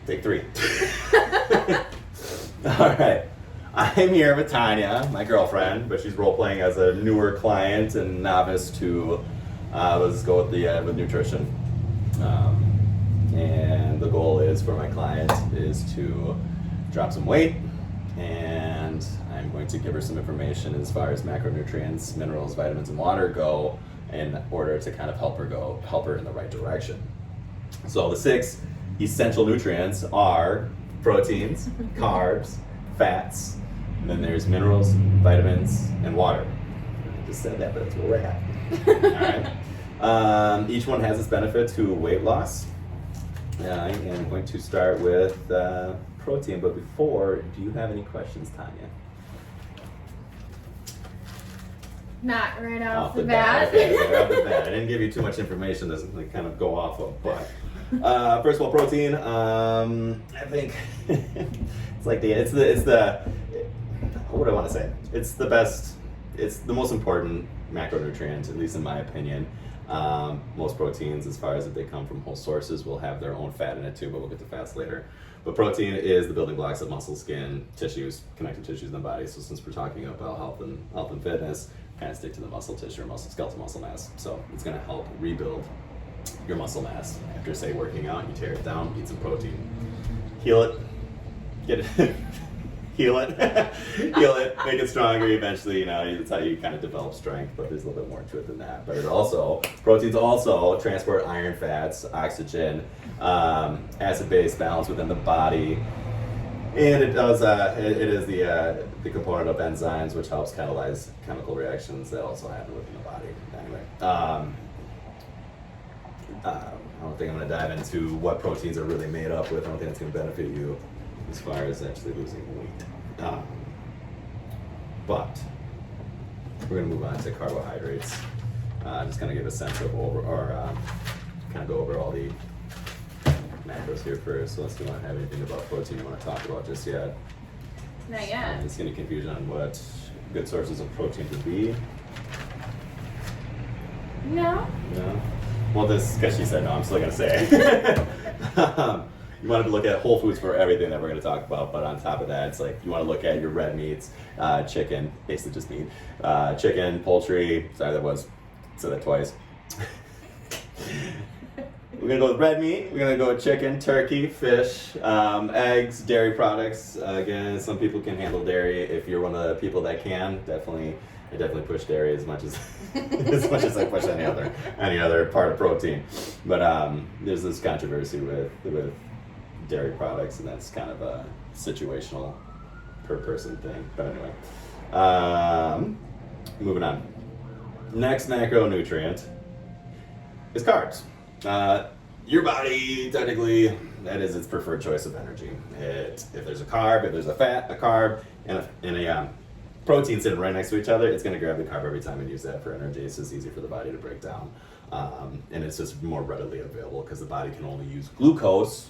Take 3. All right. I'm here with Tanya, my girlfriend, but she's role playing as a newer client and novice to, let's go with nutrition. And the goal is for my client is to drop some weight, and I'm going to give her some information as far as macronutrients, minerals, vitamins, and water go in order to kind of help her in the right direction. So the 6 essential nutrients are proteins, carbs, fats, and then there's minerals, vitamins, and water. I just said that, but that's where we're at. All right. Each one has its benefit to weight loss. I am going to start with protein, but before, do you have any questions, Tanya? Not right off the bat. Okay, right off the bat. I didn't give you too much information to kind of go off of, but first of all, protein. I think it's like what do I want to say? It's the best. It's the most important macronutrient, at least in my opinion. Most proteins, as far as if they come from whole sources, will have their own fat in it too, but we'll get to fats later. But protein is the building blocks of muscle, skin, tissues, connective tissues in the body. So since we're talking about health and fitness, kind of stick to the muscle tissue or skeletal muscle mass. So it's going to help rebuild your muscle mass. After, say, working out, you tear it down, eat some protein, heal it, get it. Heal it, make it stronger. Eventually, that's how you kind of develop strength. But there's a little bit more to it than that. But proteins also transport iron, fats, oxygen, acid-base balance within the body, and it does. It is the component of enzymes, which helps catalyze chemical reactions that also happen within the body. Anyway, I don't think I'm going to dive into what proteins are really made up with. I don't think it's going to benefit you as far as actually losing weight. But we're going to move on to carbohydrates. Just kind of give a sense of kind of go over all the macros here first. So let's do not have anything about protein you want to talk about just yet. Not yet. It's going to confusion on what good sources of protein would be. No. No? Well, because she said no, I'm still going to say it. You want to look at whole foods for everything that we're going to talk about, but on top of that, it's like you want to look at your red meats, chicken, basically just meat, chicken, poultry. Sorry, said that twice. We're going to go with red meat. We're going to go with chicken, turkey, fish, eggs, dairy products. Again, some people can handle dairy. If you're one of the people that can, I definitely push dairy as much as I push any other part of protein. But there's this controversy with dairy products, and that's kind of a situational per person thing. But anyway, moving on. Next macronutrient is carbs. Your body, technically, that is its preferred choice of energy. If there's a carb, if there's a fat, a carb, and a protein sitting right next to each other, it's going to grab the carb every time and use that for energy. It's just easy for the body to break down. And it's just more readily available because the body can only use glucose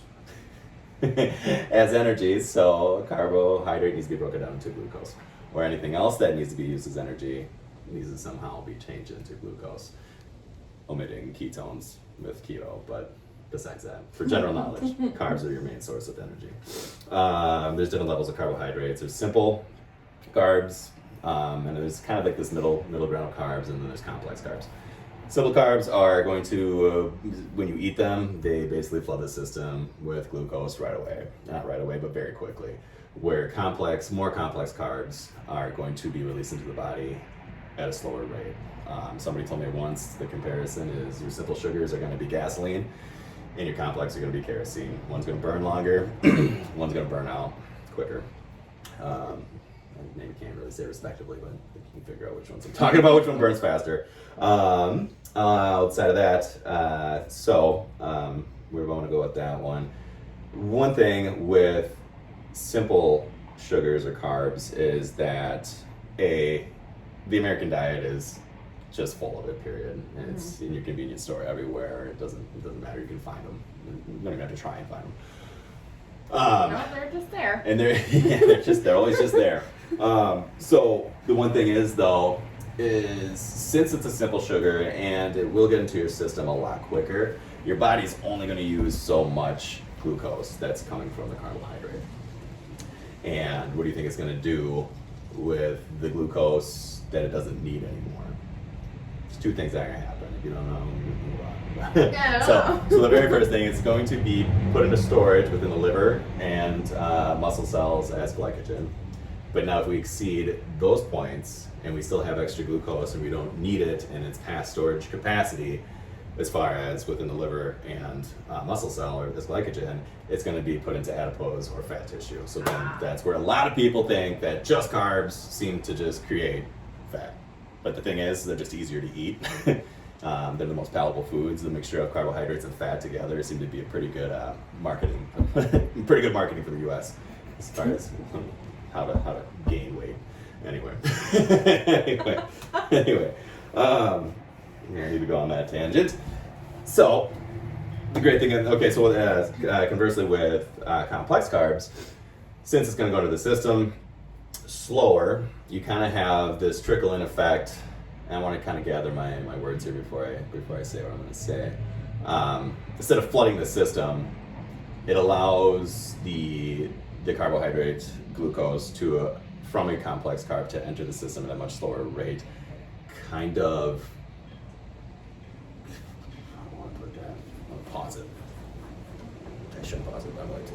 as energy, so a carbohydrate needs to be broken down into glucose. Or anything else that needs to be used as energy needs to somehow be changed into glucose, omitting ketones with keto, but besides that, for general knowledge, carbs are your main source of energy. There's different levels of carbohydrates. There's simple carbs, and there's kind of like this middle ground of carbs, and then there's complex carbs. Simple carbs are going to, when you eat them, they basically flood the system with glucose right away. Not right away, but very quickly. Where more complex carbs are going to be released into the body at a slower rate. Somebody told me once the comparison is your simple sugars are going to be gasoline, and your complex are going to be kerosene. One's going to burn longer, one's going to burn out quicker. Maybe can't really say respectively, but you can figure out which ones I'm talking about, which one burns faster. Outside of that, we're going to go with that one. One thing with simple sugars or carbs is that the American diet is just full of it, period. And it's in your convenience store everywhere. It doesn't matter, you can find them. You don't even have to try and find them. No, they're just there. And they're always just there. So the one thing is though, is since it's a simple sugar and it will get into your system a lot quicker, your body's only going to use so much glucose that's coming from the carbohydrate. And what do you think it's going to do with the glucose that it doesn't need anymore? There's two things that are going to happen. If you don't know, we can move on. Yeah, I don't know. So the very first thing, it's going to be put into storage within the liver and muscle cells as glycogen. But now if we exceed those points and we still have extra glucose and we don't need it and it's past storage capacity, as far as within the liver and muscle cell or this glycogen, it's going to be put into adipose or fat tissue. So then that's where a lot of people think that just carbs seem to just create fat. But the thing is, they're just easier to eat. They're the most palatable foods. The mixture of carbohydrates and fat together seem to be a pretty good marketing, pretty good marketing for the U.S. as far as how to gain weight. Anyway, anyway. I need to go on that tangent. So, the great thing is, okay, so conversely with complex carbs, since it's going to go into the system slower, you kind of have this trickle-in effect. And I want to kind of gather my words here before I say what I'm going to say. Instead of flooding the system, it allows the carbohydrate glucose from a complex carb to enter the system at a much slower rate. Kind of. Pause it. I shouldn't pause it, but I'm going to.